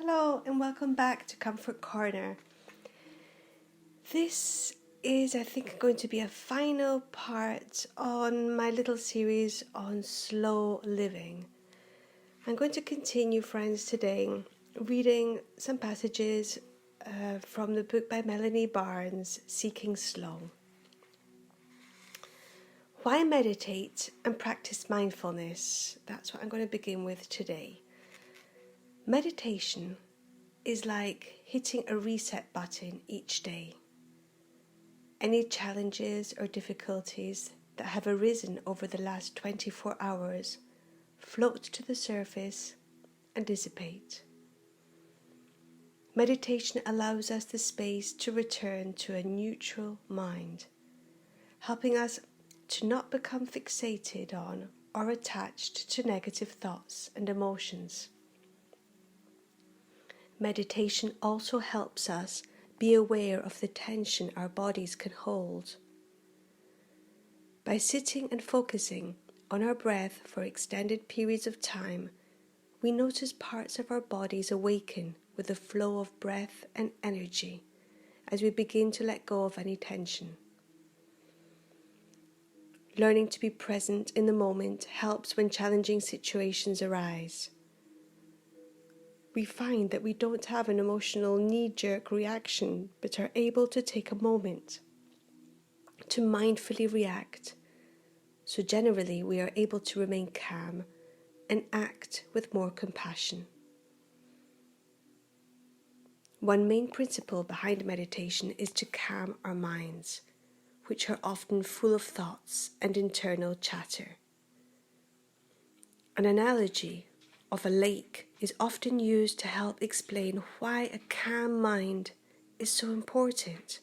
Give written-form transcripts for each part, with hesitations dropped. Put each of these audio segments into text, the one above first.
Hello and welcome back to Comfort Corner. This is, I think, going to be a final part on my little series on slow living. I'm going to continue, friends, today reading some passages from the book by Melanie Barnes, Seeking Slow. Why meditate and practice mindfulness? That's what I'm going to begin with today. Meditation is like hitting a reset button each day. Any challenges or difficulties that have arisen over the last 24 hours float to the surface and dissipate. Meditation allows us the space to return to a neutral mind, helping us to not become fixated on or attached to negative thoughts and emotions. Meditation also helps us be aware of the tension our bodies can hold. By sitting and focusing on our breath for extended periods of time, we notice parts of our bodies awaken with the flow of breath and energy as we begin to let go of any tension. Learning to be present in the moment helps when challenging situations arise. We find that we don't have an emotional knee-jerk reaction, but are able to take a moment to mindfully react. So generally, we are able to remain calm and act with more compassion. One main principle behind meditation is to calm our minds, which are often full of thoughts and internal chatter. An analogy of a lake is often used to help explain why a calm mind is so important.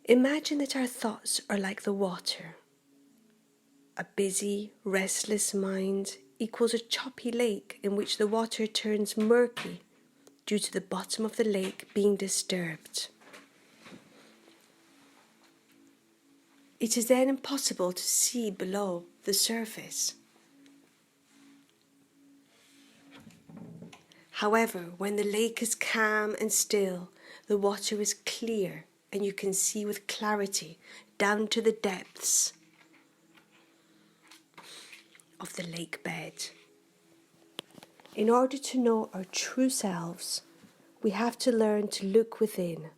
Imagine that our thoughts are like the water. A busy, restless mind equals a choppy lake in which the water turns murky due to the bottom of the lake being disturbed. It is then impossible to see below the surface. However, when the lake is calm and still, the water is clear and you can see with clarity down to the depths of the lake bed. In order to know our true selves, we have to learn to look within.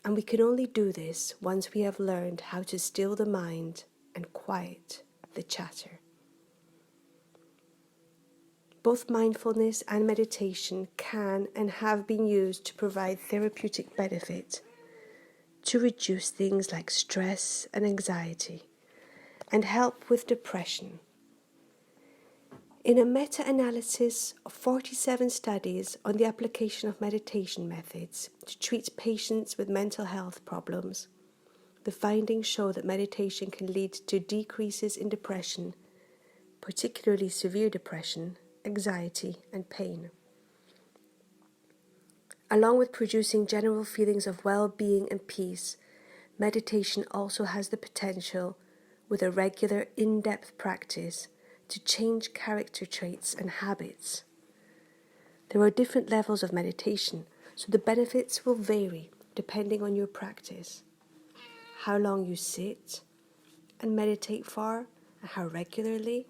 And we can only do this once we have learned how to still the mind and quiet the chatter. Both mindfulness and meditation can and have been used to provide therapeutic benefit, to reduce things like stress and anxiety, and help with depression. In a meta-analysis of 47 studies on the application of meditation methods to treat patients with mental health problems, the findings show that meditation can lead to decreases in depression, particularly severe depression, anxiety, and pain. Along with producing general feelings of well-being and peace, meditation also has the potential, with a regular in-depth practice, to change character traits and habits. There are different levels of meditation, so the benefits will vary depending on your practice, how long you sit and meditate for, and how regularly,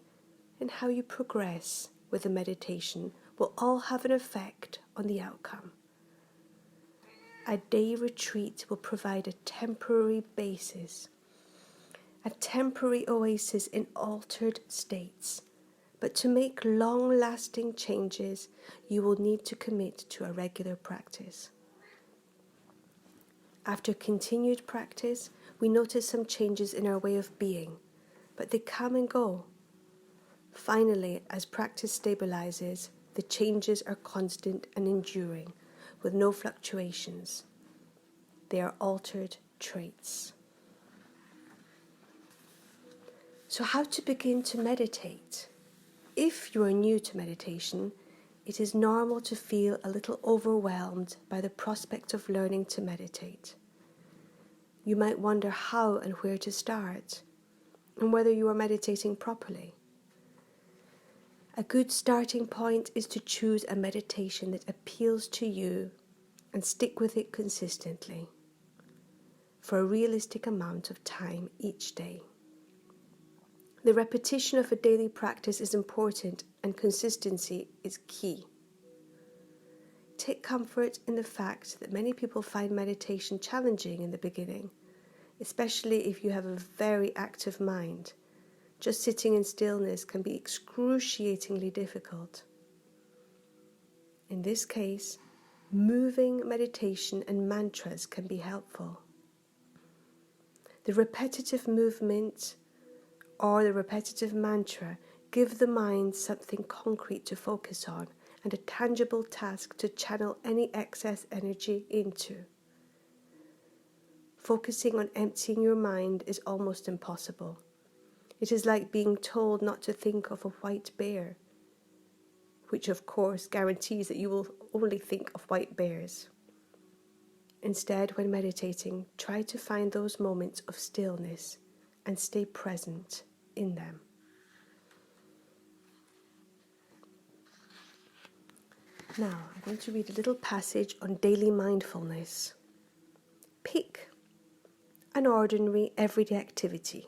and how you progress with the meditation will all have an effect on the outcome. A day retreat will provide a temporary basis, a temporary oasis in altered states, but to make long-lasting changes, you will need to commit to a regular practice. After continued practice, we notice some changes in our way of being, but they come and go. Finally, as practice stabilizes, the changes are constant and enduring, with no fluctuations. They are altered traits. So how to begin to meditate? If you are new to meditation, it is normal to feel a little overwhelmed by the prospect of learning to meditate. You might wonder how and where to start, and whether you are meditating properly. A good starting point is to choose a meditation that appeals to you and stick with it consistently for a realistic amount of time each day. The repetition of a daily practice is important and consistency is key. Take comfort in the fact that many people find meditation challenging in the beginning, especially if you have a very active mind. Just sitting in stillness can be excruciatingly difficult. In this case, moving meditation and mantras can be helpful. The repetitive movement or the repetitive mantra give the mind something concrete to focus on and a tangible task to channel any excess energy into. Focusing on emptying your mind is almost impossible. It is like being told not to think of a white bear, which of course guarantees that you will only think of white bears. Instead, when meditating, try to find those moments of stillness and stay present in them. Now, I'm going to read a little passage on daily mindfulness. Pick an ordinary, everyday activity.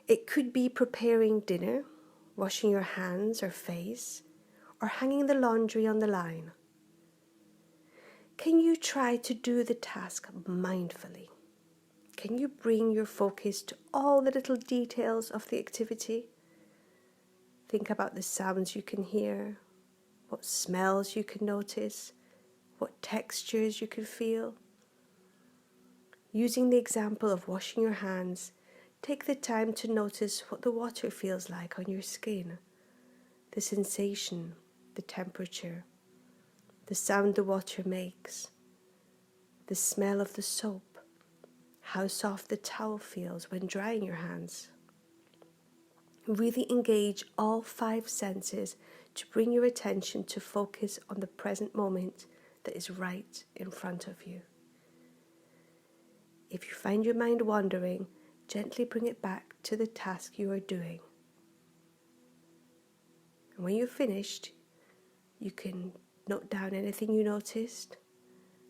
It could be preparing dinner, washing your hands or face, or hanging the laundry on the line. Can you try to do the task mindfully? Can you bring your focus to all the little details of the activity? Think about the sounds you can hear, what smells you can notice, what textures you can feel. Using the example of washing your hands, take the time to notice what the water feels like on your skin, the sensation, the temperature, the sound the water makes, the smell of the soap, how soft the towel feels when drying your hands. Really engage all 5 senses to bring your attention to focus on the present moment that is right in front of you. If you find your mind wandering, gently bring it back to the task you are doing. And when you're finished, you can note down anything you noticed,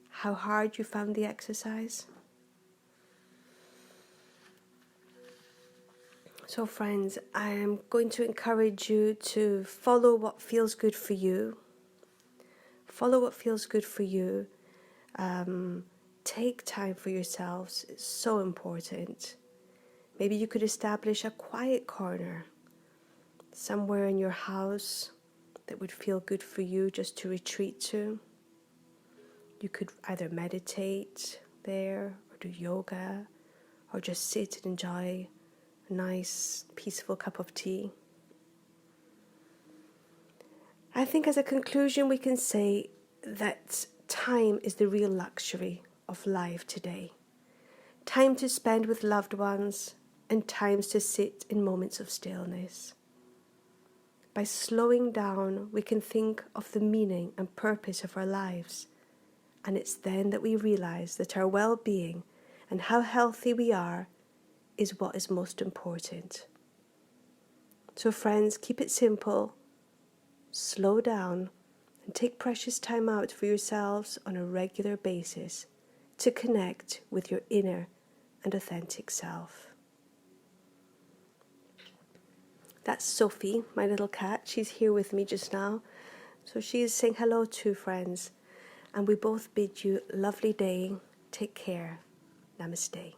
how hard you found the exercise. So friends, I am going to encourage you to follow what feels good for you. Follow what feels good for you. Take time for yourselves. It's so important. Maybe you could establish a quiet corner somewhere in your house that would feel good for you just to retreat to. You could either meditate there or do yoga or just sit and enjoy a nice peaceful cup of tea. I think as a conclusion we can say that time is the real luxury of life today. Time to spend with loved ones and times to sit in moments of stillness. By slowing down, we can think of the meaning and purpose of our lives, and it's then that we realize that our well-being and how healthy we are is what is most important. So friends, keep it simple, slow down, and take precious time out for yourselves on a regular basis to connect with your inner and authentic self. That's Sophie, my little cat. She's here with me just now. So she is saying hello to friends. And we both bid you a lovely day. Take care. Namaste.